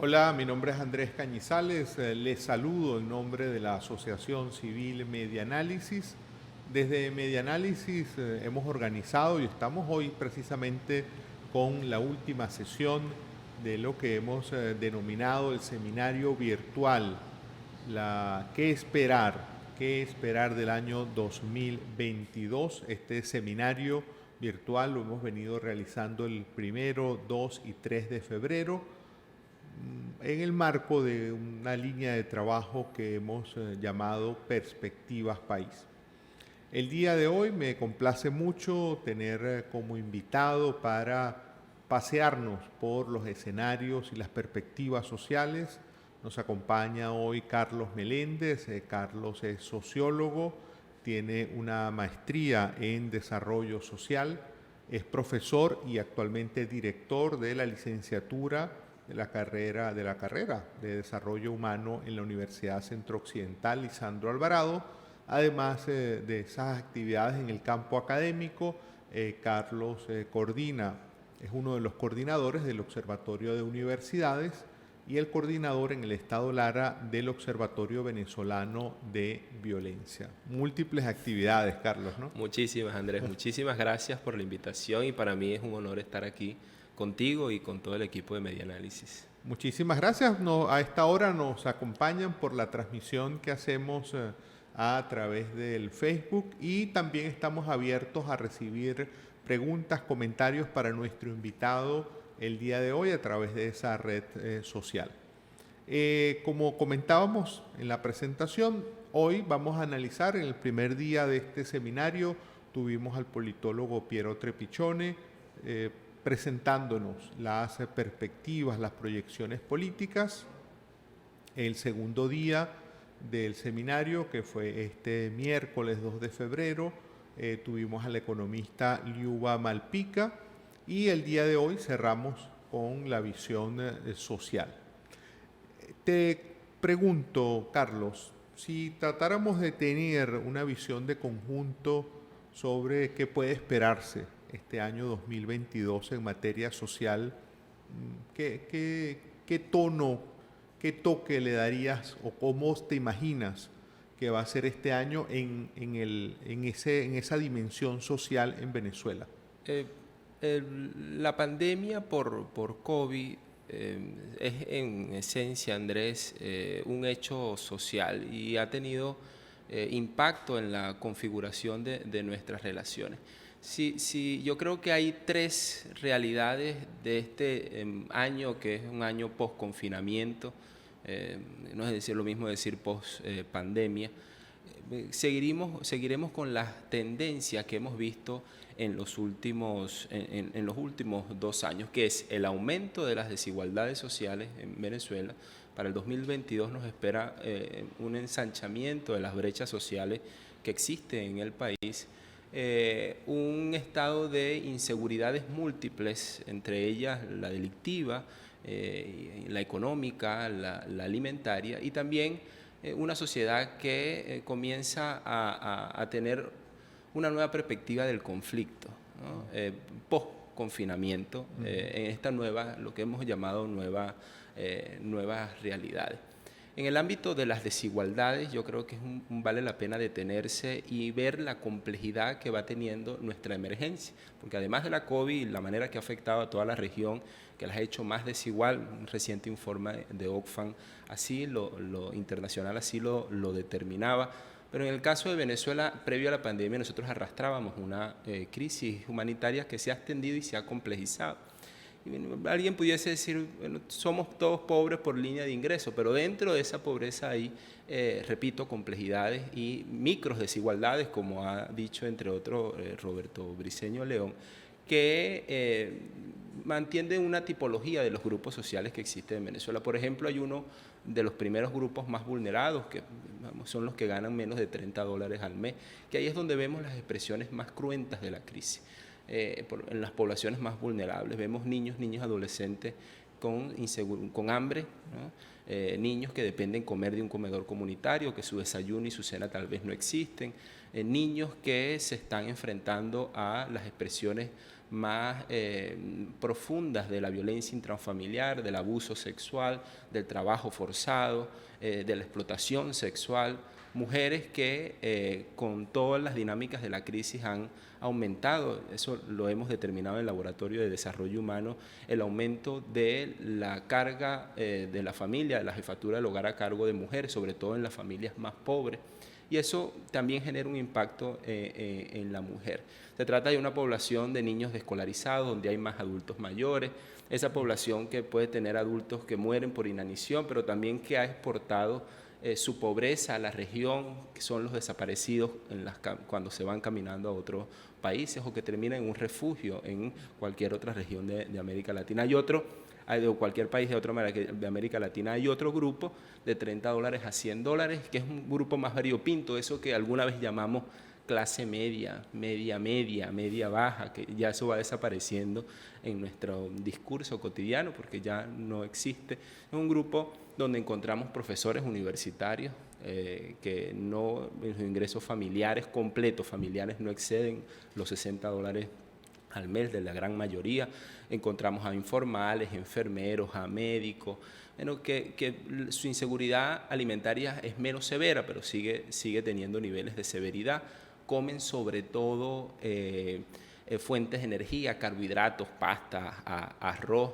Hola, mi nombre es Andrés Cañizales, les saludo en nombre de la Asociación Civil Medianálisis. Desde Medianálisis hemos organizado y estamos hoy precisamente con la última sesión de lo que hemos denominado el seminario virtual, ¿qué esperar? ¿Qué esperar del año 2022? Este seminario virtual lo hemos venido realizando el 1, 2 y 3 de febrero en el marco de una línea de trabajo que hemos llamado Perspectivas País. El día de hoy me complace mucho tener como invitado para pasearnos por los escenarios y las perspectivas sociales. Nos acompaña hoy Carlos Meléndez. Carlos es sociólogo, tiene una maestría en desarrollo social, es profesor y actualmente director de la licenciatura de la carrera de Desarrollo Humano en la Universidad Centro Occidental Lisandro Alvarado. Además de esas actividades en el campo académico, Carlos es uno de los coordinadores del Observatorio de Universidades y el coordinador en el Estado Lara del Observatorio Venezolano de Violencia. Múltiples actividades, Carlos, ¿no? Muchísimas, Andrés, muchísimas gracias por la invitación y para mí es un honor estar aquí contigo y con todo el equipo de Medianálisis. Muchísimas gracias. A esta hora nos acompañan por la transmisión que hacemos a través del Facebook y también estamos abiertos a recibir preguntas, comentarios para nuestro invitado el día de hoy a través de esa red social. Como comentábamos en la presentación, hoy vamos a analizar en el primer día de este seminario, tuvimos al politólogo Piero Trepichone presentándonos las perspectivas, las proyecciones políticas. El segundo día del seminario, que fue este miércoles 2 de febrero, tuvimos al economista Liuba Malpica y el día de hoy cerramos con la visión social. Te pregunto, Carlos, si tratáramos de tener una visión de conjunto sobre qué puede esperarse este año 2022 en materia social, ¿qué tono, qué toque le darías o cómo te imaginas que va a ser este año en esa dimensión social en Venezuela? La pandemia por COVID es en esencia, Andrés, un hecho social y ha tenido impacto en la configuración de nuestras relaciones. Sí, yo creo que hay tres realidades de este año, que es un año post-confinamiento, no es decir lo mismo decir post-pandemia. Seguiremos con las tendencias que hemos visto en los últimos 2 años, que es el aumento de las desigualdades sociales en Venezuela. Para el 2022 nos espera un ensanchamiento de las brechas sociales que existen en el país, un estado de inseguridades múltiples, entre ellas la delictiva, la económica, la alimentaria, y también una sociedad que comienza a tener una nueva perspectiva del conflicto, ¿no? Post-confinamiento, en esta lo que hemos llamado nuevas realidades. En el ámbito de las desigualdades, yo creo que vale la pena detenerse y ver la complejidad que va teniendo nuestra emergencia, porque además de la COVID, la manera que ha afectado a toda la región, que las ha hecho más desigual, un reciente informe de Oxfam así lo internacional así lo determinaba. Pero en el caso de Venezuela, previo a la pandemia, nosotros arrastrábamos una crisis humanitaria que se ha extendido y se ha complejizado. Alguien pudiese decir, bueno, somos todos pobres por línea de ingreso, pero dentro de esa pobreza hay, repito, complejidades y micros desigualdades, como ha dicho entre otros Roberto Briceño León, que mantienen una tipología de los grupos sociales que existen en Venezuela. Por ejemplo, hay uno de los primeros grupos más vulnerados, que son los que ganan menos de $30 al mes, que ahí es donde vemos las expresiones más cruentas de la crisis. En las poblaciones más vulnerables vemos niños adolescentes con hambre, ¿no? Niños que dependen comer de un comedor comunitario, que su desayuno y su cena tal vez no existen, niños que se están enfrentando a las expresiones más profundas de la violencia intrafamiliar, del abuso sexual, del trabajo forzado, de la explotación sexual, mujeres que con todas las dinámicas de la crisis han aumentado, eso lo hemos determinado en el Laboratorio de Desarrollo Humano, el aumento de la carga de la familia, de la jefatura del hogar a cargo de mujeres, sobre todo en las familias más pobres, y eso también genera un impacto en la mujer. Se trata de una población de niños desescolarizados, donde hay más adultos mayores, esa población que puede tener adultos que mueren por inanición, pero también que ha exportado su pobreza a la región, que son los desaparecidos cuando se van caminando a otros países o que terminan en un refugio en cualquier otra región de América Latina. De cualquier país de América Latina. Hay otro grupo de $30 a $100, que es un grupo más variopinto, eso que alguna vez llamamos clase media, media baja, que ya eso va desapareciendo en nuestro discurso cotidiano porque ya no existe. Es un grupo donde encontramos profesores universitarios que los ingresos familiares completos, familiares, no exceden los $60 al mes de la gran mayoría. Encontramos a informales, enfermeros, a médicos, bueno, que su inseguridad alimentaria es menos severa, pero sigue teniendo niveles de severidad. Comen sobre todo fuentes de energía, carbohidratos, pasta, arroz,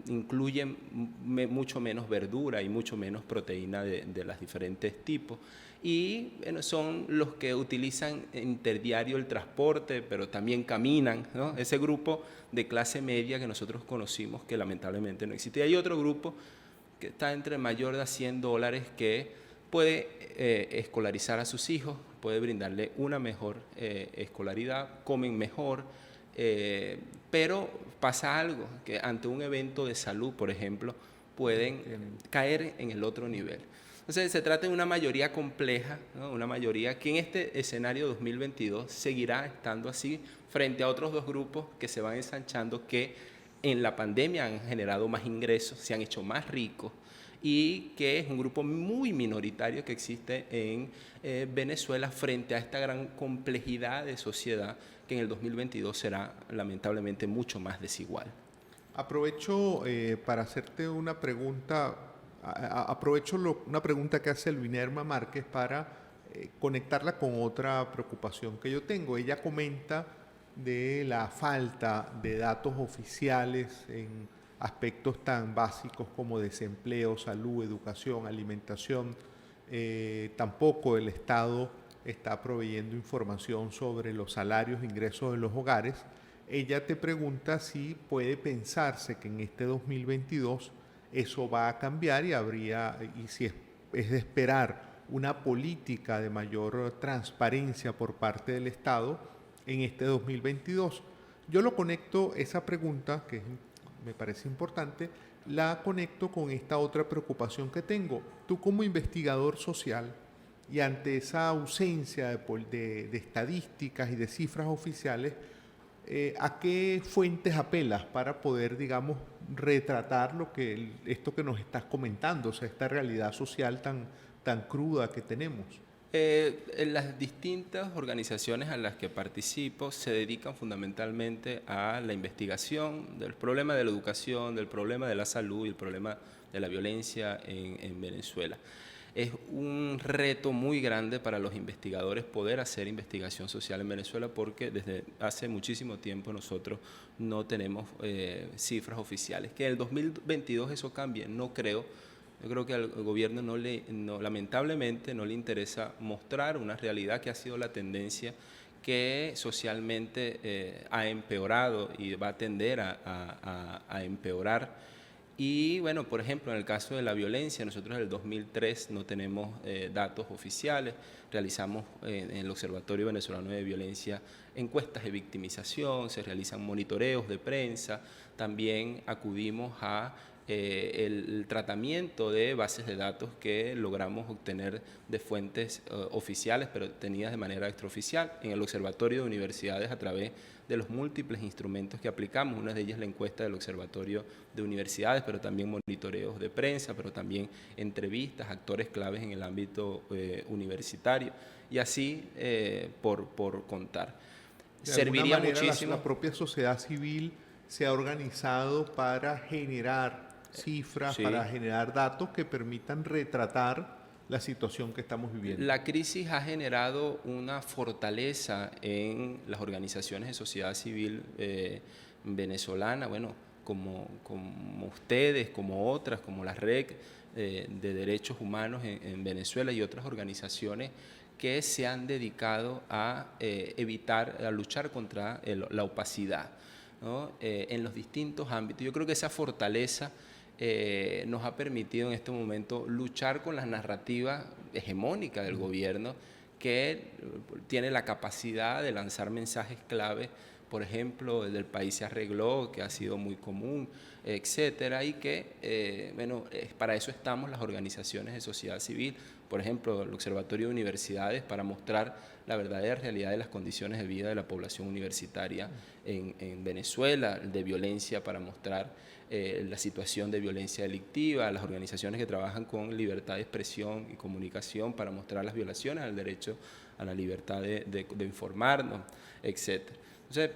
incluyen mucho menos verdura y mucho menos proteína de los diferentes tipos. Y bueno, son los que utilizan interdiario el transporte, pero también caminan, ¿no? Ese grupo de clase media que nosotros conocimos que lamentablemente no existe. Y hay otro grupo que está entre mayor de $100 que puede escolarizar a sus hijos, puede brindarle una mejor escolaridad, comen mejor, pero pasa algo, que ante un evento de salud, por ejemplo, pueden caer en el otro nivel. Entonces se trata de una mayoría compleja, ¿no? Una mayoría que en este escenario 2022 seguirá estando así frente a otros dos grupos que se van ensanchando, que en la pandemia han generado más ingresos, se han hecho más ricos, y que es un grupo muy minoritario que existe en Venezuela frente a esta gran complejidad de sociedad que en el 2022 será lamentablemente mucho más desigual. Aprovecho para hacerte una pregunta, una pregunta que hace Luinerma Márquez para conectarla con otra preocupación que yo tengo. Ella comenta de la falta de datos oficiales en aspectos tan básicos como desempleo, salud, educación, alimentación. Tampoco el Estado está proveyendo información sobre los salarios e ingresos de los hogares. Ella te pregunta si puede pensarse que en este 2022 eso va a cambiar y si es de esperar una política de mayor transparencia por parte del Estado en este 2022. Yo lo conecto, esa pregunta, que me parece importante, la conecto con esta otra preocupación que tengo. Tú como investigador social y ante esa ausencia de estadísticas y de cifras oficiales, ¿a qué fuentes apelas para poder, digamos, retratar esto que nos estás comentando, o sea, esta realidad social tan cruda que tenemos? En las distintas organizaciones a las que participo se dedican fundamentalmente a la investigación del problema de la educación, del problema de la salud y el problema de la violencia en Venezuela. Es un reto muy grande para los investigadores poder hacer investigación social en Venezuela porque desde hace muchísimo tiempo nosotros no tenemos cifras oficiales. Que en el 2022 eso cambie, no creo. Yo creo que al gobierno lamentablemente no le interesa mostrar una realidad que ha sido la tendencia que socialmente ha empeorado y va a tender a empeorar. Y bueno, por ejemplo, en el caso de la violencia, nosotros en el 2003 no tenemos datos oficiales, realizamos en el Observatorio Venezolano de Violencia encuestas de victimización, se realizan monitoreos de prensa, también acudimos a el tratamiento de bases de datos que logramos obtener de fuentes oficiales, pero obtenidas de manera extraoficial en el Observatorio de Universidades a través de los múltiples instrumentos que aplicamos. Una de ellas la encuesta del Observatorio de Universidades, pero también monitoreos de prensa, pero también entrevistas, actores claves en el ámbito universitario, y así por contar. De alguna serviría manera muchísimo. la propia sociedad civil se ha organizado para generar cifras, para Sí. generar datos que permitan retratar la situación que estamos viviendo. La crisis ha generado una fortaleza en las organizaciones de sociedad civil venezolana, bueno, como ustedes, como otras, como la Red de Derechos Humanos en Venezuela y otras organizaciones que se han dedicado a evitar, a luchar contra la opacidad, ¿no? En los distintos ámbitos. Yo creo que esa fortaleza nos ha permitido en este momento luchar con las narrativas hegemónicas del gobierno que tiene la capacidad de lanzar mensajes clave, por ejemplo, el del país se arregló, que ha sido muy común, etcétera, y que, bueno, para eso estamos las organizaciones de sociedad civil, por ejemplo, el Observatorio de Universidades, para mostrar la verdadera realidad de las condiciones de vida de la población universitaria en Venezuela, de violencia, para mostrar la situación de violencia delictiva, las organizaciones que trabajan con libertad de expresión y comunicación para mostrar las violaciones al derecho a la libertad de informarnos, etc. Entonces,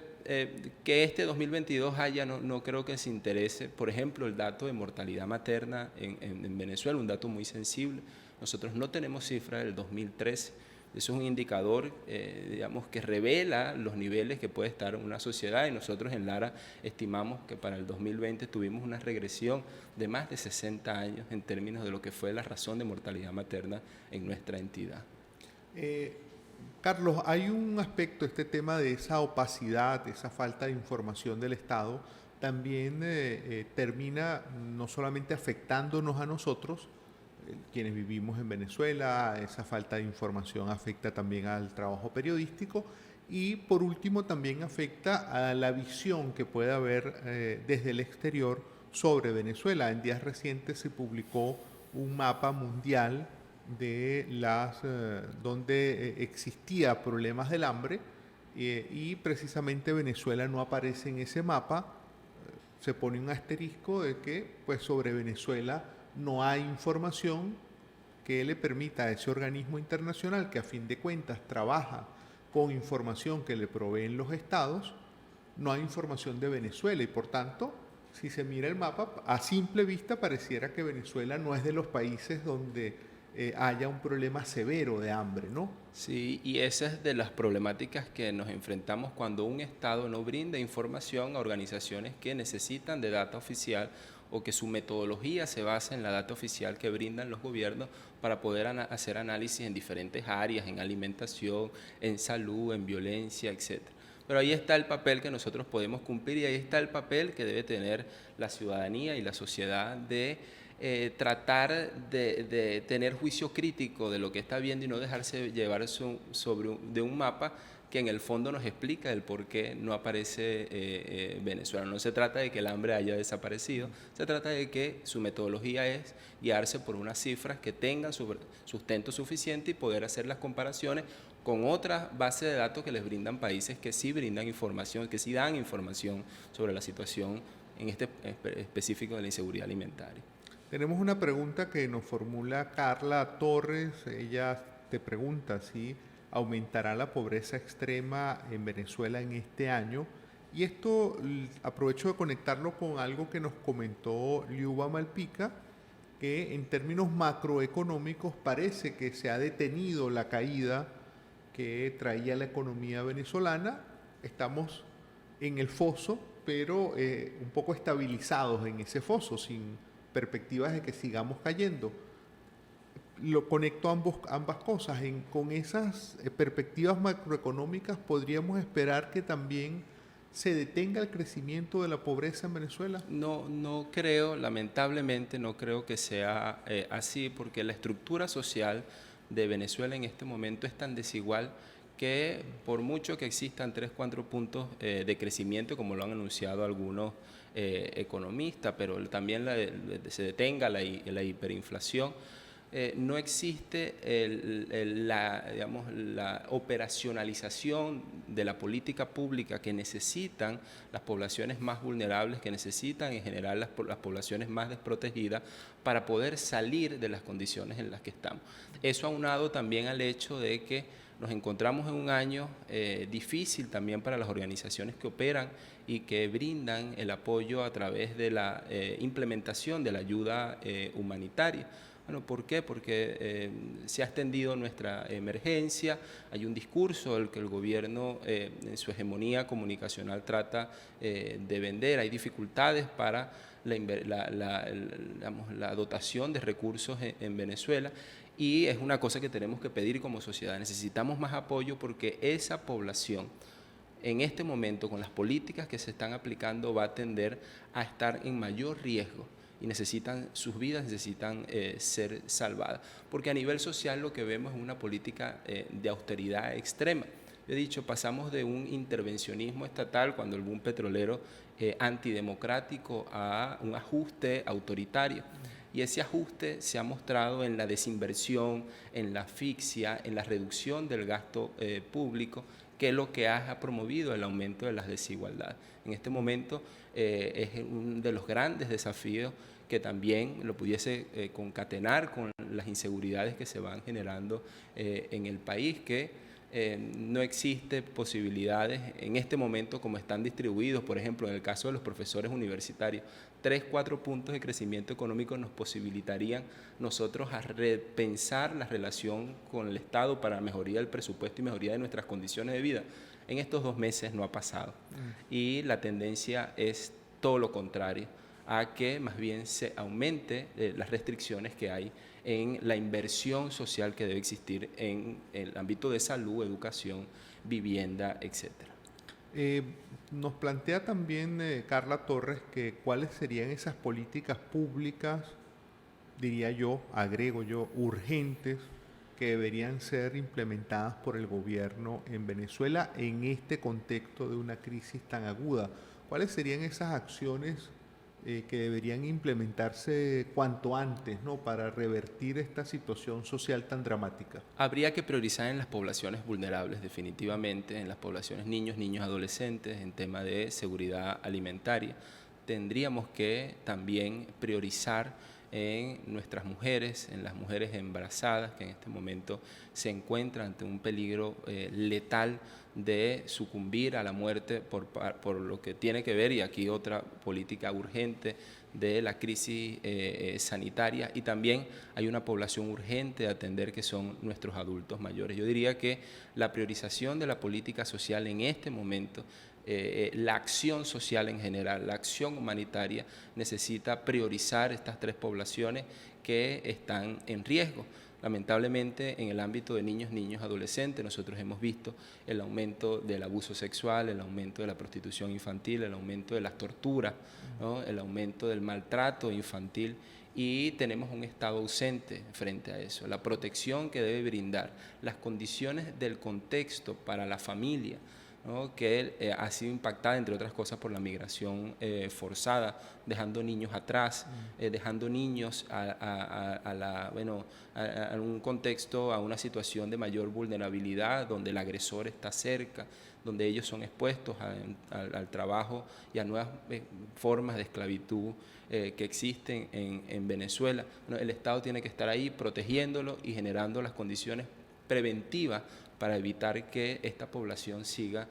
que este 2022 haya, no creo que se interese, por ejemplo, el dato de mortalidad materna en Venezuela, un dato muy sensible. Nosotros no tenemos cifras del 2013. Eso es un indicador, digamos, que revela los niveles que puede estar una sociedad, y nosotros en Lara estimamos que para el 2020 tuvimos una regresión de más de 60 años en términos de lo que fue la razón de mortalidad materna en nuestra entidad. Carlos, hay un aspecto, este tema de esa opacidad, esa falta de información del Estado, también termina no solamente afectándonos a nosotros, quienes vivimos en Venezuela, esa falta de información afecta también al trabajo periodístico y por último también afecta a la visión que puede haber desde el exterior sobre Venezuela. En días recientes se publicó un mapa mundial de donde existía problemas del hambre y precisamente Venezuela no aparece en ese mapa. Se pone un asterisco de que pues sobre Venezuela no hay información que le permita a ese organismo internacional que a fin de cuentas trabaja con información que le proveen los estados, no hay información de Venezuela y por tanto, si se mira el mapa, a simple vista pareciera que Venezuela no es de los países donde haya un problema severo de hambre, ¿no? Sí, y esa es de las problemáticas que nos enfrentamos cuando un Estado no brinda información a organizaciones que necesitan de data oficial o que su metodología se basa en la data oficial que brindan los gobiernos para poder hacer análisis en diferentes áreas, en alimentación, en salud, en violencia, etc. Pero ahí está el papel que nosotros podemos cumplir y ahí está el papel que debe tener la ciudadanía y la sociedad de tratar de tener juicio crítico de lo que está viendo y no dejarse llevar de un mapa que en el fondo nos explica el por qué no aparece Venezuela. No se trata de que el hambre haya desaparecido, se trata de que su metodología es guiarse por unas cifras que tengan sustento suficiente y poder hacer las comparaciones con otras bases de datos que les brindan países que sí brindan información, que sí dan información sobre la situación en este específico de la inseguridad alimentaria. Tenemos una pregunta que nos formula Carla Torres. Ella te pregunta si aumentará la pobreza extrema en Venezuela en este año. Y esto aprovecho de conectarlo con algo que nos comentó Liuba Malpica, que en términos macroeconómicos parece que se ha detenido la caída que traía la economía venezolana. Estamos en el foso, pero un poco estabilizados en ese foso, sin perspectivas de que sigamos cayendo. Lo conecto ambas cosas. Con esas perspectivas macroeconómicas podríamos esperar que también se detenga el crecimiento de la pobreza en Venezuela. No creo, lamentablemente no creo que sea así, porque la estructura social de Venezuela en este momento es tan desigual que por mucho que existan 3-4 puntos de crecimiento, como lo han anunciado algunos economistas, pero también se detenga la hiperinflación, no existe digamos, la operacionalización de la política pública que necesitan las poblaciones más vulnerables, que necesitan en general las poblaciones más desprotegidas para poder salir de las condiciones en las que estamos. Eso aunado también al hecho de que Nos encontramos en un año difícil también para las organizaciones que operan y que brindan el apoyo a través de la implementación de la ayuda humanitaria. Bueno, ¿por qué? Porque se ha extendido nuestra emergencia, hay un discurso el que el gobierno en su hegemonía comunicacional trata de vender, hay dificultades para la dotación de recursos en Venezuela, y es una cosa que tenemos que pedir como sociedad. Necesitamos más apoyo porque esa población en este momento, con las políticas que se están aplicando, va a tender a estar en mayor riesgo y necesitan, sus vidas necesitan ser salvadas. Porque a nivel social lo que vemos es una política de austeridad extrema. Yo he dicho, pasamos de un intervencionismo estatal, cuando el boom petrolero antidemocrático, a un ajuste autoritario. Y ese ajuste se ha mostrado en la desinversión, en la asfixia, en la reducción del gasto público, que es lo que ha promovido el aumento de las desigualdades. En este momento es uno de los grandes desafíos que también lo pudiese concatenar con las inseguridades que se van generando en el país, que no existe posibilidades en este momento como están distribuidos, por ejemplo, en el caso de los profesores universitarios, 3-4 puntos de crecimiento económico nos posibilitarían nosotros a repensar la relación con el Estado para mejoría del presupuesto y mejoría de nuestras condiciones de vida. En estos 2 meses no ha pasado y la tendencia es todo lo contrario, a que más bien se aumente las restricciones que hay en la inversión social que debe existir en el ámbito de salud, educación, vivienda, etcétera. Nos plantea también Carla Torres que cuáles serían esas políticas públicas, diría yo, agrego yo, urgentes, que deberían ser implementadas por el gobierno en Venezuela en este contexto de una crisis tan aguda. ¿Cuáles serían esas acciones que deberían implementarse cuanto antes, ¿no?, para revertir esta situación social tan dramática? Habría que priorizar en las poblaciones vulnerables, definitivamente, en las poblaciones niños, adolescentes, en tema de seguridad alimentaria. Tendríamos que también priorizar en nuestras mujeres, en las mujeres embarazadas, que en este momento se encuentran ante un peligro letal de sucumbir a la muerte por lo que tiene que ver, y aquí otra política urgente, de la crisis sanitaria, y también hay una población urgente de atender que son nuestros adultos mayores. Yo diría que la priorización de la política social en este momento, la acción social en general, la acción humanitaria, necesita priorizar estas 3 poblaciones que están en riesgo. Lamentablemente, en el ámbito de niños, adolescentes, nosotros hemos visto el aumento del abuso sexual, el aumento de la prostitución infantil, el aumento de las torturas, ¿no?, el aumento del maltrato infantil, y tenemos un Estado ausente frente a eso. La protección que debe brindar, las condiciones del contexto para la familia, ¿no?, que ha sido impactada, entre otras cosas, por la migración forzada, dejando niños atrás, dejando niños a un contexto, a una situación de mayor vulnerabilidad, donde el agresor está cerca, donde ellos son expuestos al trabajo y a nuevas formas de esclavitud que existen en Venezuela. Bueno, el Estado tiene que estar ahí protegiéndolo y generando las condiciones preventivas para evitar que esta población siga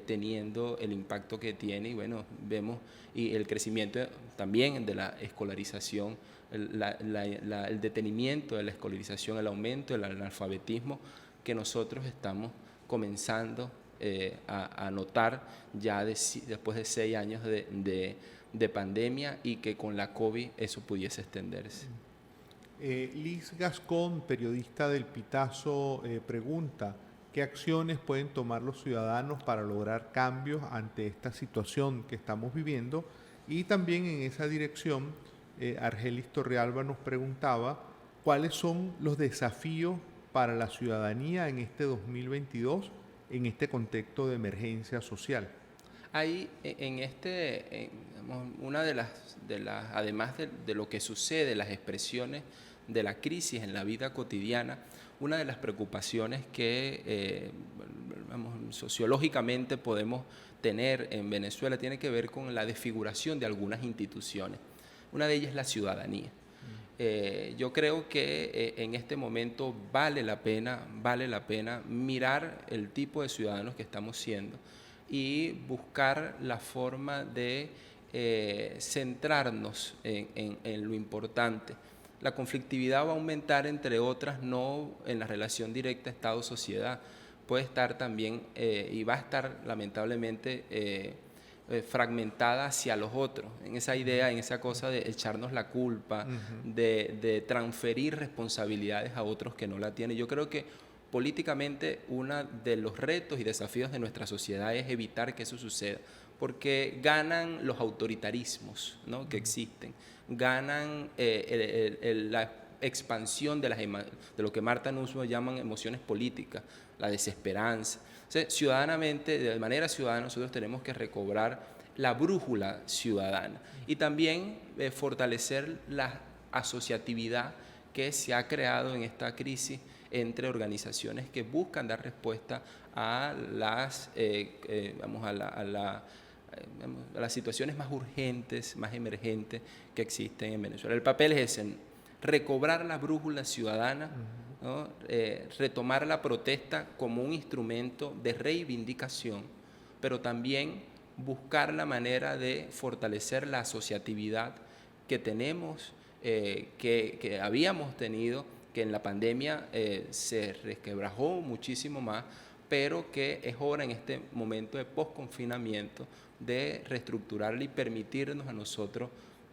teniendo el impacto que tiene, y bueno, vemos y el crecimiento también de la escolarización, el detenimiento de la escolarización, el aumento del analfabetismo que nosotros estamos comenzando a notar ya después de 6 años de pandemia, y que con la COVID eso pudiese extenderse. Liz Gascón, periodista del Pitazo, pregunta: ¿qué acciones pueden tomar los ciudadanos para lograr cambios ante esta situación que estamos viviendo? Y también en esa dirección, Argelis Torrealba nos preguntaba cuáles son los desafíos para la ciudadanía en este 2022 en este contexto de emergencia social. Hay una de las además de lo que sucede, las expresiones de la crisis en la vida cotidiana, una de las preocupaciones que sociológicamente podemos tener en Venezuela tiene que ver con la desfiguración de algunas instituciones. Una de ellas es la ciudadanía. Yo creo que en este momento vale la pena mirar el tipo de ciudadanos que estamos siendo y buscar la forma de centrarnos en lo importante. La conflictividad va a aumentar, entre otras, no en la relación directa Estado-sociedad, puede estar también y va a estar lamentablemente fragmentada hacia los otros, en esa idea, en esa cosa de echarnos la culpa, de transferir responsabilidades a otros que no la tienen. Yo creo que políticamente uno de los retos y desafíos de nuestra sociedad es evitar que eso suceda, porque ganan los autoritarismos, ¿no?, que existen, ganan la expansión de lo que Marta Nussbaum llaman emociones políticas, la desesperanza. Entonces, ciudadanamente, de manera ciudadana, nosotros tenemos que recobrar la brújula ciudadana y también fortalecer la asociatividad que se ha creado en esta crisis entre organizaciones que buscan dar respuesta a las, a las situaciones más urgentes, más emergentes que existen en Venezuela. El papel es ese, recobrar la brújula ciudadana, ¿no? Retomar la protesta como un instrumento de reivindicación, pero también buscar la manera de fortalecer la asociatividad que tenemos, que habíamos tenido, que en la pandemia se resquebrajó muchísimo más, pero que es hora en este momento de posconfinamiento de reestructurarla y permitirnos a nosotros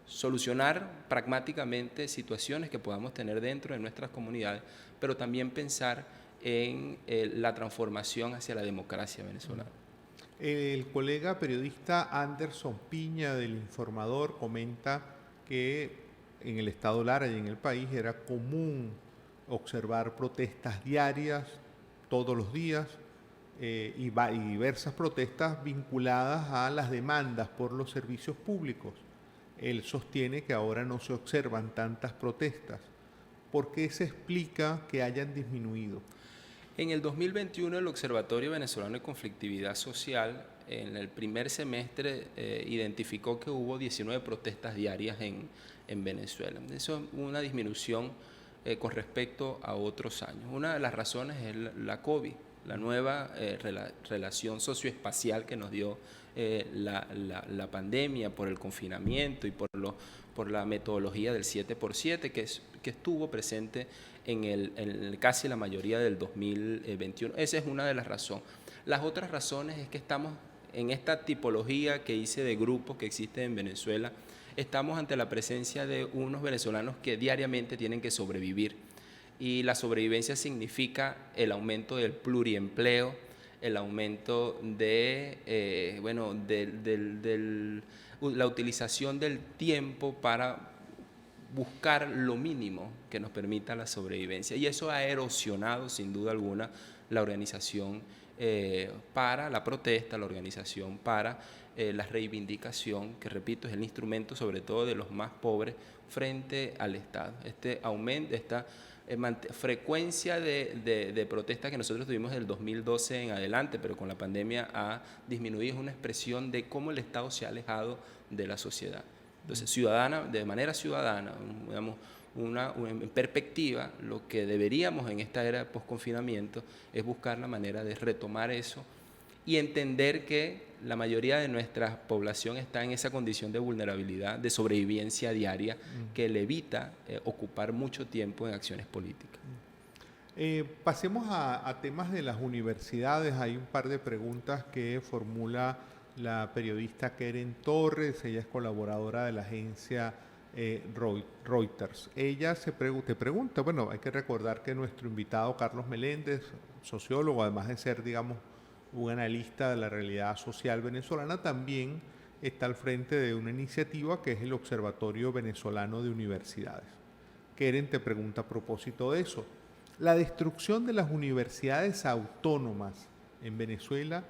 solucionar pragmáticamente situaciones que podamos tener dentro de nuestras comunidades, pero también pensar en la transformación hacia la democracia venezolana. El colega periodista Anderson Piña del Informador comenta que en el estado Lara y en el país era común observar protestas diarias todos los días y diversas protestas vinculadas a las demandas por los servicios públicos. Él sostiene que ahora no se observan tantas protestas. ¿Por qué se explica que hayan disminuido? En el 2021 el Observatorio Venezolano de Conflictividad Social en el primer semestre identificó que hubo 19 protestas diarias en Venezuela. Eso es una disminución con respecto a otros años. Una de las razones es la COVID, la nueva relación socioespacial que nos dio la pandemia por el confinamiento y por la metodología del 7x7 que estuvo presente en casi la mayoría del 2021. Esa es una de las razones. Las otras razones es que estamos en esta tipología que hice de grupos que existe en Venezuela, estamos ante la presencia de unos venezolanos que diariamente tienen que sobrevivir. Y la sobrevivencia significa el aumento del pluriempleo, el aumento de, la utilización del tiempo para buscar lo mínimo que nos permita la sobrevivencia. Y eso ha erosionado, sin duda alguna, la organización para la protesta, la organización para la reivindicación, que repito, es el instrumento sobre todo de los más pobres frente al Estado. Este aumento, esta frecuencia de protestas que nosotros tuvimos del 2012 en adelante, pero con la pandemia ha disminuido, es una expresión de cómo el Estado se ha alejado de la sociedad. Entonces, de manera ciudadana, digamos, en perspectiva, lo que deberíamos en esta era de posconfinamiento es buscar la manera de retomar eso y entender que la mayoría de nuestra población está en esa condición de vulnerabilidad, de sobrevivencia diaria, que le evita ocupar mucho tiempo en acciones políticas. Pasemos a temas de las universidades. Hay un par de preguntas que formula la periodista Keren Torres. Ella es colaboradora de la agencia Reuters. Ella te pregunta, bueno, hay que recordar que nuestro invitado Carlos Meléndez, sociólogo, además de ser, digamos, un analista de la realidad social venezolana, también está al frente de una iniciativa que es el Observatorio Venezolano de Universidades. Keren te pregunta a propósito de eso. La destrucción de las universidades autónomas en Venezuela,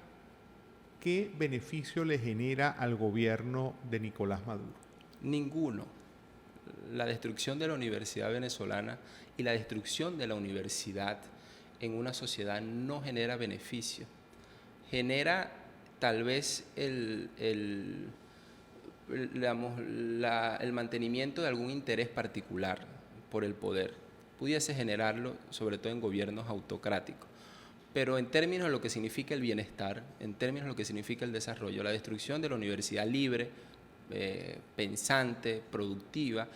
¿qué beneficio le genera al gobierno de Nicolás Maduro? Ninguno. La destrucción de la universidad venezolana y la destrucción de la universidad en una sociedad no genera beneficio. Genera tal vez el mantenimiento de algún interés particular. por el poder. Pudiese generarlo sobre todo en gobiernos autocráticos. Pero en términos de lo que significa el bienestar, en términos de lo que significa el desarrollo, la destrucción de la universidad libre, pensante, productiva,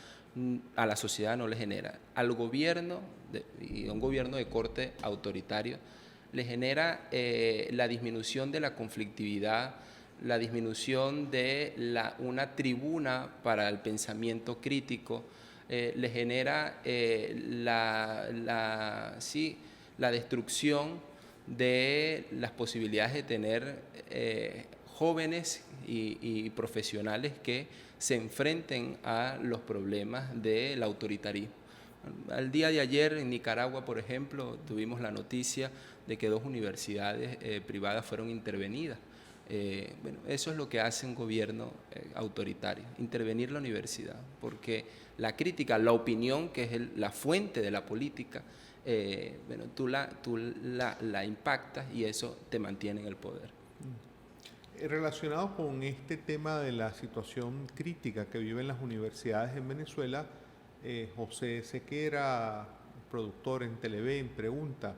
a la sociedad no le genera. Al gobierno, y a un gobierno de corte autoritario, le genera la disminución de la conflictividad, la disminución de una tribuna para el pensamiento crítico, le genera la destrucción de las posibilidades de tener jóvenes y profesionales que se enfrenten a los problemas del autoritarismo. Al día de ayer en Nicaragua, por ejemplo, tuvimos la noticia de que 2 universidades privadas fueron intervenidas. Bueno, eso es lo que hace un gobierno autoritario, intervenir la universidad, porque la crítica, la opinión, que es la fuente de la política, bueno, tú la impactas y eso te mantiene en el poder. Relacionado con este tema de la situación crítica que viven las universidades en Venezuela, José Sequera, productor en Televen, pregunta: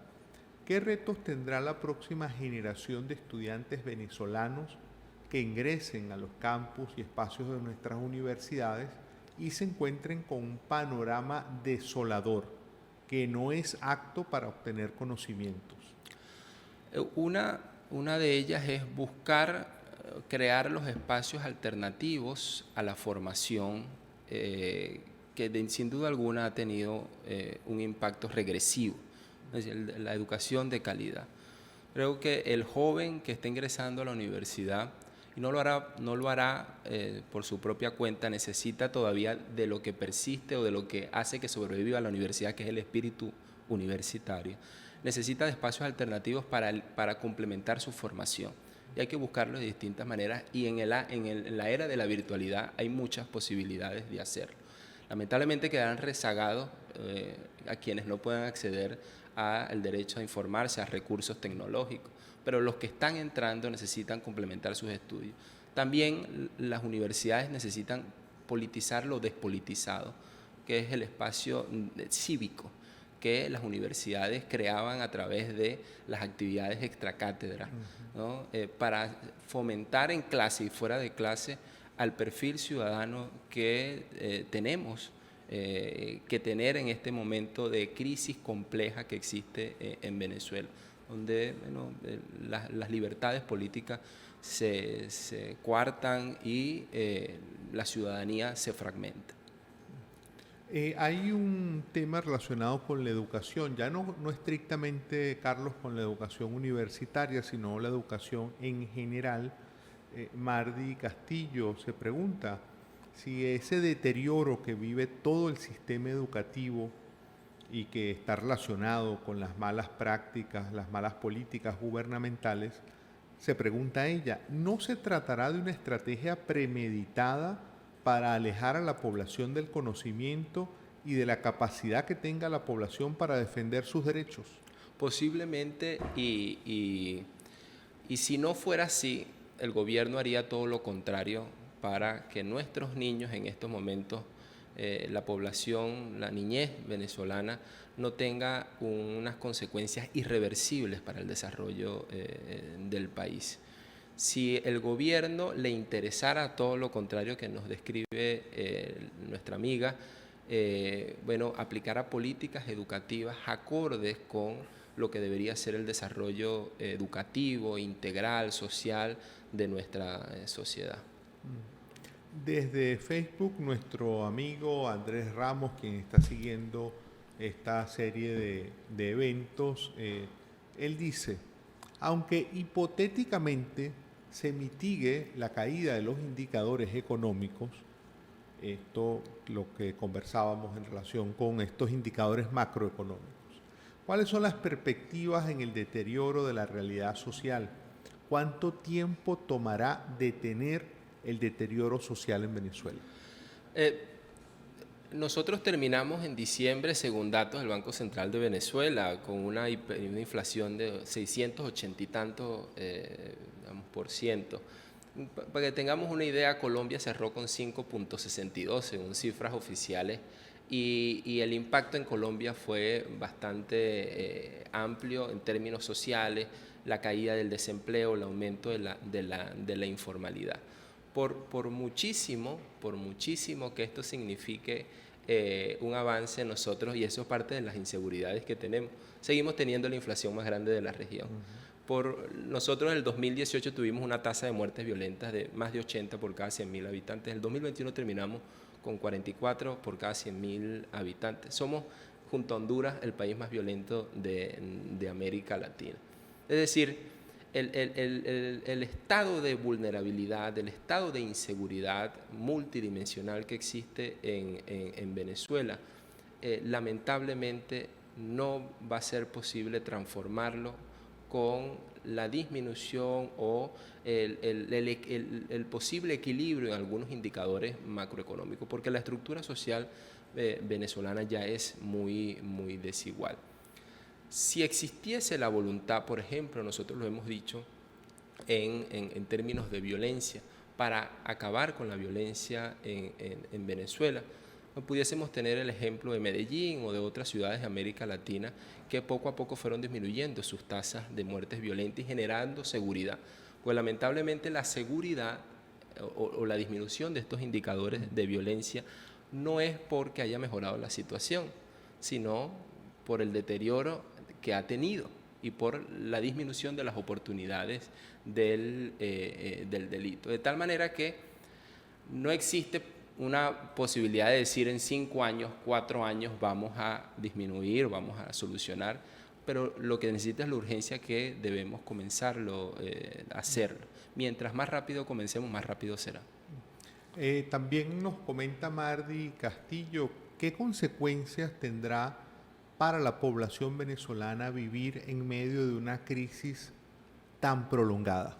¿qué retos tendrá la próxima generación de estudiantes venezolanos que ingresen a los campus y espacios de nuestras universidades y se encuentren con un panorama desolador que no es apto para obtener conocimientos? Una de ellas es buscar crear los espacios alternativos a la formación que sin duda alguna ha tenido un impacto regresivo, es decir, la educación de calidad. Creo que el joven que está ingresando a la universidad, y no lo hará por su propia cuenta, necesita todavía de lo que persiste o de lo que hace que sobreviva la universidad, que es el espíritu universitario. Necesita de espacios alternativos para complementar su formación. Y hay que buscarlo de distintas maneras, y en la era de la virtualidad hay muchas posibilidades de hacerlo. Lamentablemente quedarán rezagados a quienes no puedan acceder al derecho a informarse, a recursos tecnológicos, pero los que están entrando necesitan complementar sus estudios. También las universidades necesitan politizar lo despolitizado, que es el espacio cívico que las universidades creaban a través de las actividades extracátedra, ¿no? Para fomentar en clase y fuera de clase al perfil ciudadano que tenemos que tener en este momento de crisis compleja que existe en Venezuela, donde bueno, las libertades políticas se coartan y la ciudadanía se fragmenta. Hay un tema relacionado con la educación, ya no estrictamente, Carlos, con la educación universitaria, sino la educación en general. Mardi Castillo se pregunta si ese deterioro que vive todo el sistema educativo y que está relacionado con las malas prácticas, las malas políticas gubernamentales, se pregunta ella, ¿no se tratará de una estrategia premeditada para alejar a la población del conocimiento y de la capacidad que tenga la población para defender sus derechos? Posiblemente, y si no fuera así, el gobierno haría todo lo contrario para que nuestros niños en estos momentos, la población, la niñez venezolana, no tenga unas consecuencias irreversibles para el desarrollo del país. Si el gobierno le interesara todo lo contrario que nos describe nuestra amiga, bueno, aplicara políticas educativas acordes con lo que debería ser el desarrollo educativo, integral, social de nuestra sociedad. Desde Facebook, nuestro amigo Andrés Ramos, quien está siguiendo esta serie de eventos, él dice: aunque hipotéticamente se mitigue la caída de los indicadores económicos, esto lo que conversábamos en relación con estos indicadores macroeconómicos, ¿cuáles son las perspectivas en el deterioro de la realidad social? ¿Cuánto tiempo tomará detener el deterioro social en Venezuela? Nosotros terminamos en diciembre, según datos del Banco Central de Venezuela, con una inflación de 680 y tanto %. Para que tengamos una idea, Colombia cerró con 5.62 según cifras oficiales y el impacto en Colombia fue bastante amplio en términos sociales, la caída del desempleo, el aumento de la informalidad. Por muchísimo que esto signifique un avance en nosotros, y eso es parte de las inseguridades que tenemos, seguimos teniendo la inflación más grande de la región. Nosotros en el 2018 tuvimos una tasa de muertes violentas de más de 80 por cada 100.000 habitantes. En el 2021 terminamos con 44 por cada 100.000 habitantes. Somos, junto a Honduras, el país más violento de América Latina. Es decir, el estado de vulnerabilidad, el estado de inseguridad multidimensional que existe en Venezuela, lamentablemente no va a ser posible transformarlo con la disminución o el posible equilibrio en algunos indicadores macroeconómicos, porque la estructura social venezolana ya es muy, muy desigual. Si existiese la voluntad, por ejemplo, nosotros lo hemos dicho en términos de violencia, para acabar con la violencia en Venezuela, no pudiésemos tener el ejemplo de Medellín o de otras ciudades de América Latina que poco a poco fueron disminuyendo sus tasas de muertes violentas y generando seguridad. Pues lamentablemente la seguridad o la disminución de estos indicadores de violencia no es porque haya mejorado la situación, sino por el deterioro que ha tenido y por la disminución de las oportunidades del delito. De tal manera que no existe una posibilidad de decir en 5 años, 4 años vamos a disminuir, vamos a solucionar, pero lo que necesita es la urgencia que debemos comenzarlo a hacerlo. Mientras más rápido comencemos, más rápido será. También nos comenta Mardi Castillo, ¿qué consecuencias tendrá para la población venezolana vivir en medio de una crisis tan prolongada?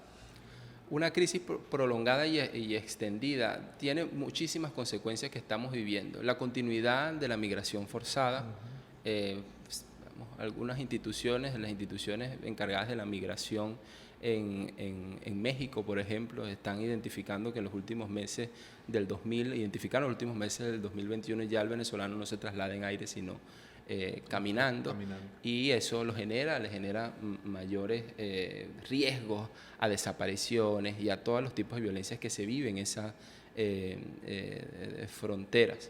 Una crisis prolongada y extendida tiene muchísimas consecuencias que estamos viviendo. La continuidad de la migración forzada, algunas instituciones, las instituciones encargadas de la migración en México, por ejemplo, están identificando que en los últimos meses del 2021 ya el venezolano no se traslada en aire, sino caminando, y eso le genera mayores riesgos a desapariciones y a todos los tipos de violencias que se viven en esas fronteras.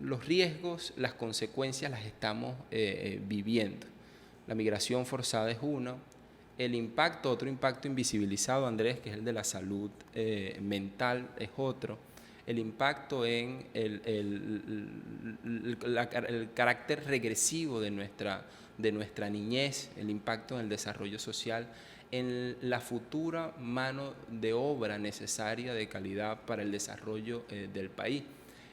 Los riesgos, las consecuencias las estamos viviendo. La migración forzada es uno. Otro impacto invisibilizado, Andrés, que es el de la salud mental, es otro. El impacto en el carácter regresivo de nuestra niñez, el impacto en el desarrollo social, en la futura mano de obra necesaria de calidad para el desarrollo del país.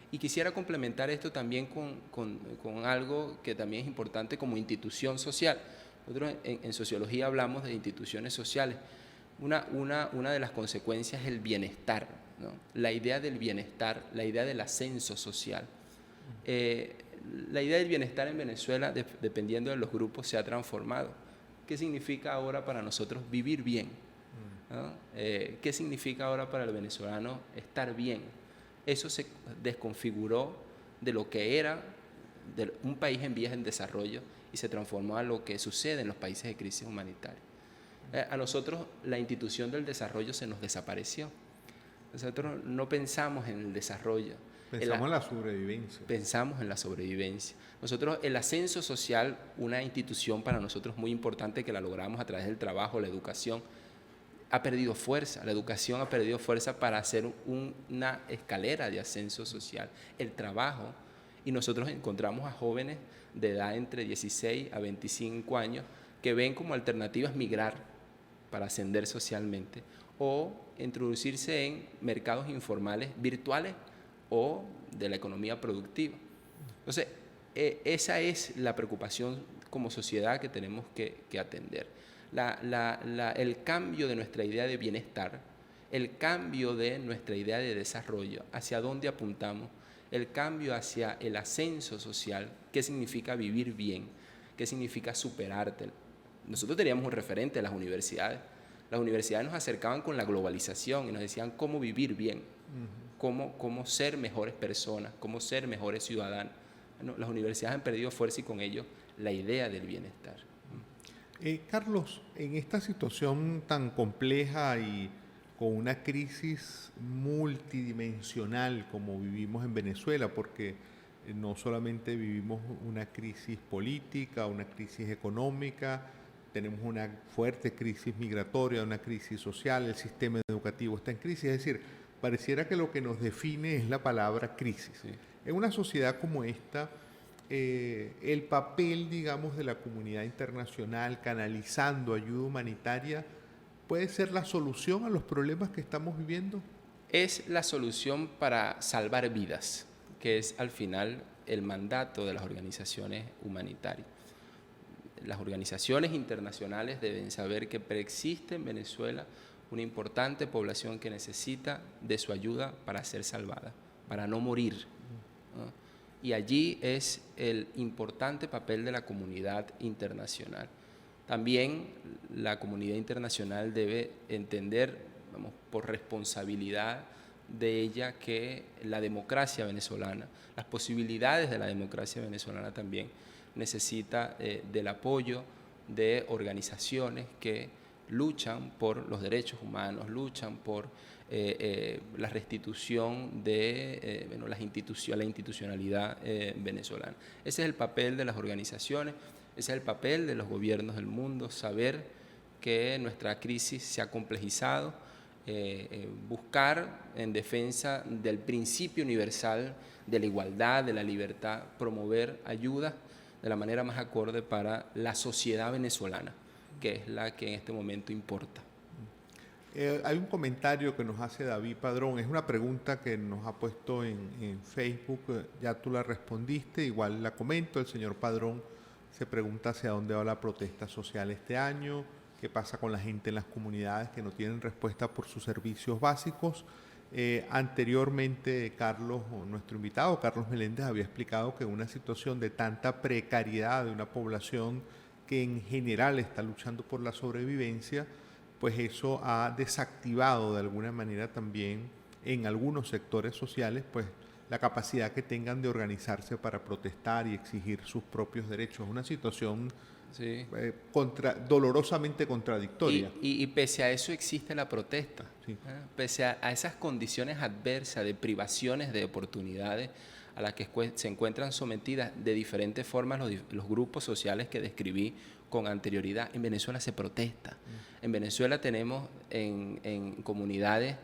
Y quisiera complementar esto también con algo que también es importante como institución social. Nosotros en sociología hablamos de instituciones sociales. Una de las consecuencias es el bienestar, ¿no? La idea del bienestar, la idea del ascenso social. La idea del bienestar en Venezuela, dependiendo de los grupos, se ha transformado. ¿Qué significa ahora para nosotros vivir bien? ¿No? ¿Qué significa ahora para el venezolano estar bien? Eso se desconfiguró de lo que era de un país en vías de desarrollo y se transformó a lo que sucede en los países de crisis humanitaria. A nosotros la institución del desarrollo se nos desapareció. Nosotros no pensamos en el desarrollo. Pensamos en la sobrevivencia. Pensamos en la sobrevivencia. Nosotros, el ascenso social, una institución para nosotros muy importante que la logramos a través del trabajo, la educación, ha perdido fuerza. La educación ha perdido fuerza para hacer una escalera de ascenso social. El trabajo, y nosotros encontramos a jóvenes de edad entre 16 a 25 años que ven como alternativas migrar para ascender socialmente o introducirse en mercados informales virtuales o de la economía productiva. Entonces, esa es la preocupación como sociedad que tenemos que atender. El cambio de nuestra idea de bienestar, el cambio de nuestra idea de desarrollo, hacia dónde apuntamos, el cambio hacia el ascenso social, qué significa vivir bien, qué significa superarte. Nosotros teníamos un referente, las universidades. Las universidades nos acercaban con la globalización y nos decían cómo vivir bien. cómo ser mejores personas, cómo ser mejores ciudadanos. Bueno, las universidades han perdido fuerza y con ello la idea del bienestar. Carlos, en esta situación tan compleja y con una crisis multidimensional como vivimos en Venezuela, porque no solamente vivimos una crisis política, una crisis económica, tenemos una fuerte crisis migratoria, una crisis social, el sistema educativo está en crisis, es decir, pareciera que lo que nos define es la palabra crisis. Sí. En una sociedad como esta, el papel, digamos, de la comunidad internacional canalizando ayuda humanitaria puede ser la solución a los problemas que estamos viviendo. Es la solución para salvar vidas, que es al final el mandato de las organizaciones humanitarias. Las organizaciones internacionales deben saber que preexiste en Venezuela una importante población que necesita de su ayuda para ser salvada, para no morir, ¿no? Y allí es el importante papel de la comunidad internacional. También la comunidad internacional debe entender, vamos, por responsabilidad de ella, que la democracia venezolana, las posibilidades de la democracia venezolana también necesita del apoyo de organizaciones que luchan por los derechos humanos, luchan por la restitución de la institucionalidad venezolana. Ese es el papel de las organizaciones, ese es el papel de los gobiernos del mundo, saber que nuestra crisis se ha complejizado, buscar en defensa del principio universal de la igualdad, de la libertad, promover ayuda de la manera más acorde para la sociedad venezolana, que es la que en este momento importa. Hay un comentario que nos hace David Padrón, es una pregunta que nos ha puesto en Facebook, ya tú la respondiste, igual la comento. El señor Padrón se pregunta hacia dónde va la protesta social este año, qué pasa con la gente en las comunidades que no tienen respuesta por sus servicios básicos. Anteriormente, Carlos, nuestro invitado, Carlos Meléndez, había explicado que en una situación de tanta precariedad de una población que en general está luchando por la sobrevivencia, pues eso ha desactivado de alguna manera también en algunos sectores sociales, pues la capacidad que tengan de organizarse para protestar y exigir sus propios derechos. Es una situación sí, dolorosamente contradictoria. Y pese a eso existe la protesta, Sí. Pese a esas condiciones adversas de privaciones de oportunidades a las que se encuentran sometidas de diferentes formas los grupos sociales que describí con anterioridad. En Venezuela se protesta. En Venezuela tenemos en comunidades,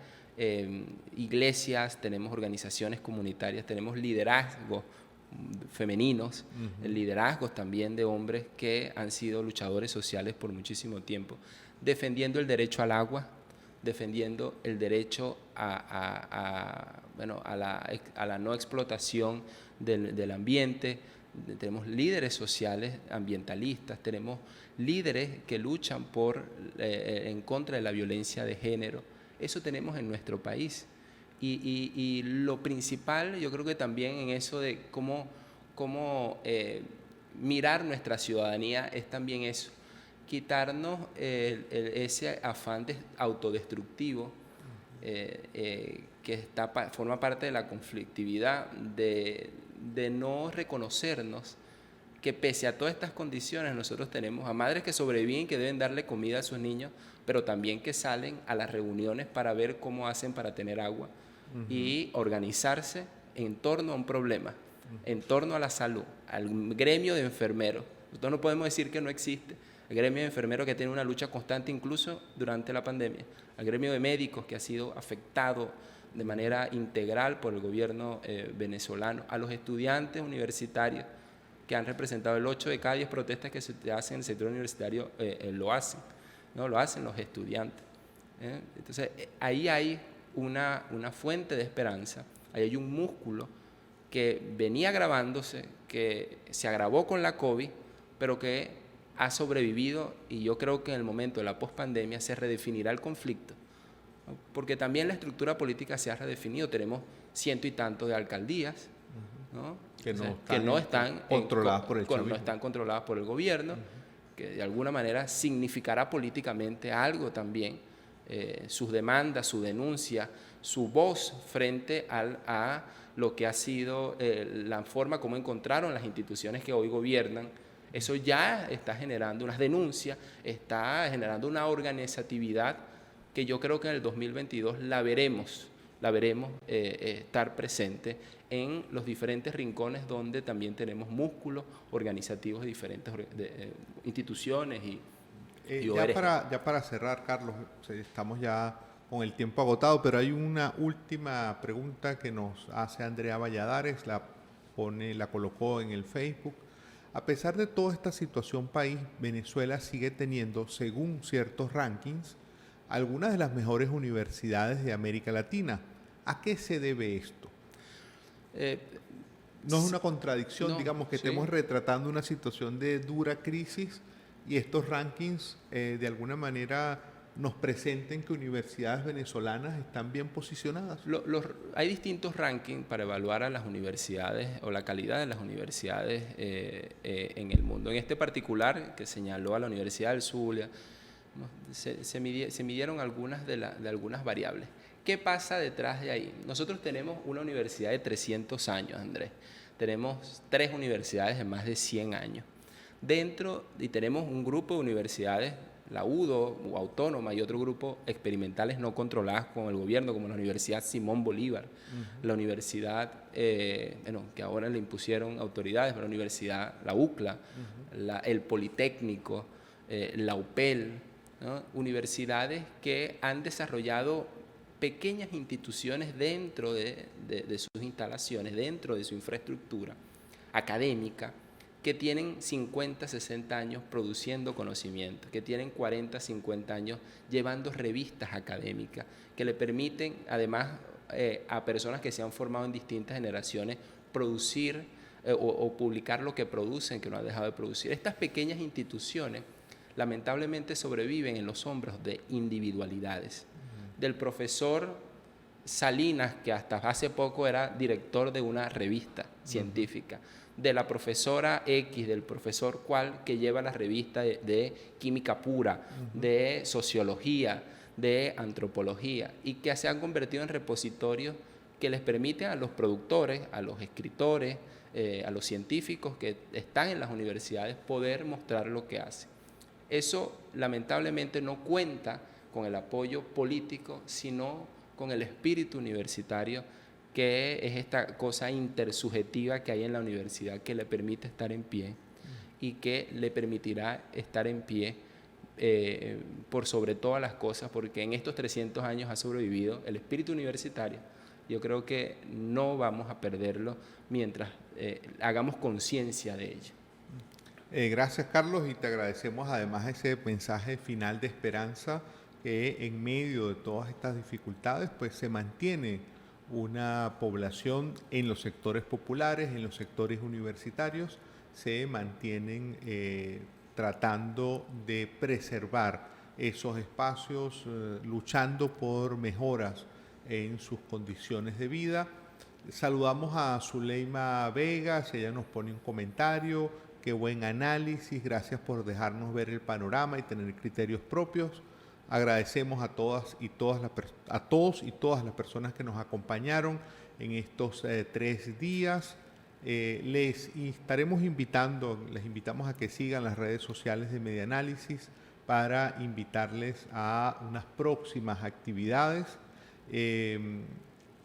iglesias, tenemos organizaciones comunitarias, tenemos liderazgos femeninos, liderazgos también de hombres que han sido luchadores sociales por muchísimo tiempo, defendiendo el derecho al agua, defendiendo el derecho a la no explotación del ambiente. Tenemos líderes sociales ambientalistas, tenemos líderes que luchan en contra de la violencia de género. Eso tenemos en nuestro país. Y lo principal, yo creo que también en eso de cómo mirar nuestra ciudadanía es también eso, quitarnos ese afán autodestructivo que forma parte de la conflictividad de no reconocernos que pese a todas estas condiciones nosotros tenemos a madres que sobreviven, que deben darle comida a sus niños, pero también que salen a las reuniones para ver cómo hacen para tener agua y organizarse en torno a un problema, en torno a la salud, al gremio de enfermeros. Nosotros no podemos decir que no existe. El gremio de enfermeros que tiene una lucha constante incluso durante la pandemia, al gremio de médicos que ha sido afectado de manera integral por el gobierno venezolano, a los estudiantes universitarios que han representado el 8 de cada 10 protestas que se hacen en el sector universitario, lo hacen los estudiantes. Entonces, ahí hay una fuente de esperanza, ahí hay un músculo que venía agravándose, que se agravó con la COVID, pero que ha sobrevivido, y yo creo que en el momento de la pospandemia se redefinirá el conflicto, ¿no? Porque también la estructura política se ha redefinido. Tenemos ciento y tantos de alcaldías, ¿no? que no están controladas por el chavismo. No están controladas por el gobierno, que de alguna manera significará políticamente algo también sus demandas, su denuncia, su voz frente a lo que ha sido la forma como encontraron las instituciones que hoy gobiernan. Eso ya está generando unas denuncias, está generando una organizatividad que yo creo que en el 2022 la veremos estar presente en los diferentes rincones donde también tenemos músculos organizativos de diferentes instituciones y ONG. Ya para cerrar, Carlos, estamos ya con el tiempo agotado, pero hay una última pregunta que nos hace Andrea Valladares, la colocó en el Facebook. A pesar de toda esta situación país, Venezuela sigue teniendo, según ciertos rankings, algunas de las mejores universidades de América Latina. ¿A qué se debe esto? No es una contradicción, no, digamos, que sí. estemos retratando una situación de dura crisis y estos rankings de alguna manera nos presenten que universidades venezolanas están bien posicionadas. Hay distintos rankings para evaluar a las universidades o la calidad de las universidades en el mundo. En este particular, que señaló a la Universidad del Zulia, se midieron algunas de algunas variables. ¿Qué pasa detrás de ahí? Nosotros tenemos una universidad de 300 años, Andrés. Tenemos 3 universidades de más de 100 años. Y tenemos un grupo de universidades, la UDO, o autónoma, y otro grupo experimentales no controladas con el gobierno, como la Universidad Simón Bolívar, la universidad, que ahora le impusieron autoridades, la universidad, la UCLA, el Politécnico, la UPEL, ¿no? Universidades que han desarrollado pequeñas instituciones dentro de sus instalaciones, dentro de su infraestructura académica, que tienen 50, 60 años produciendo conocimiento, que tienen 40, 50 años llevando revistas académicas, que le permiten, además, a personas que se han formado en distintas generaciones, producir o publicar lo que producen, que no han dejado de producir. Estas pequeñas instituciones, lamentablemente, sobreviven en los hombros de individualidades. Del profesor Salinas, que hasta hace poco era director de una revista científica, de la profesora X, del profesor cual, que lleva la revista de química pura, de sociología, de antropología, y que se han convertido en repositorios que les permiten a los productores, a los escritores, a los científicos que están en las universidades poder mostrar lo que hacen. Eso lamentablemente no cuenta con el apoyo político, sino con el espíritu universitario, que es esta cosa intersubjetiva que hay en la universidad, que le permite estar en pie y que le permitirá estar en pie por sobre todas las cosas, porque en estos 300 años ha sobrevivido el espíritu universitario. Yo creo que no vamos a perderlo mientras hagamos conciencia de ello. Gracias, Carlos, y te agradecemos además ese mensaje final de esperanza, que en medio de todas estas dificultades pues se mantiene una población en los sectores populares, en los sectores universitarios, se mantienen tratando de preservar esos espacios, luchando por mejoras en sus condiciones de vida. Saludamos a Zuleima Vegas, ella nos pone un comentario: qué buen análisis, gracias por dejarnos ver el panorama y tener criterios propios. Agradecemos a todos y todas las personas que nos acompañaron en estos 3 días. Les invitamos a que sigan las redes sociales de Medianálisis para invitarles a unas próximas actividades.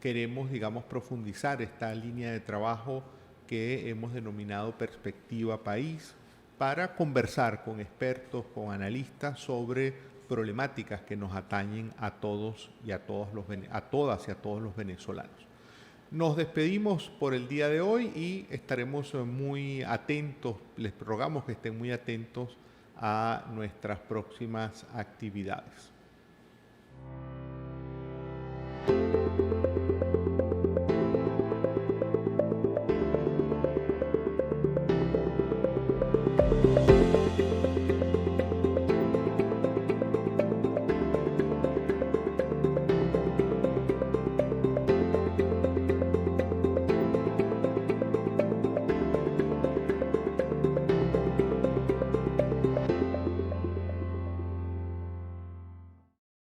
Queremos, profundizar esta línea de trabajo que hemos denominado Perspectiva País, para conversar con expertos, con analistas sobre problemáticas que nos atañen a todas y a todos los venezolanos. Nos despedimos por el día de hoy y estaremos muy atentos, les rogamos que estén muy atentos a nuestras próximas actividades.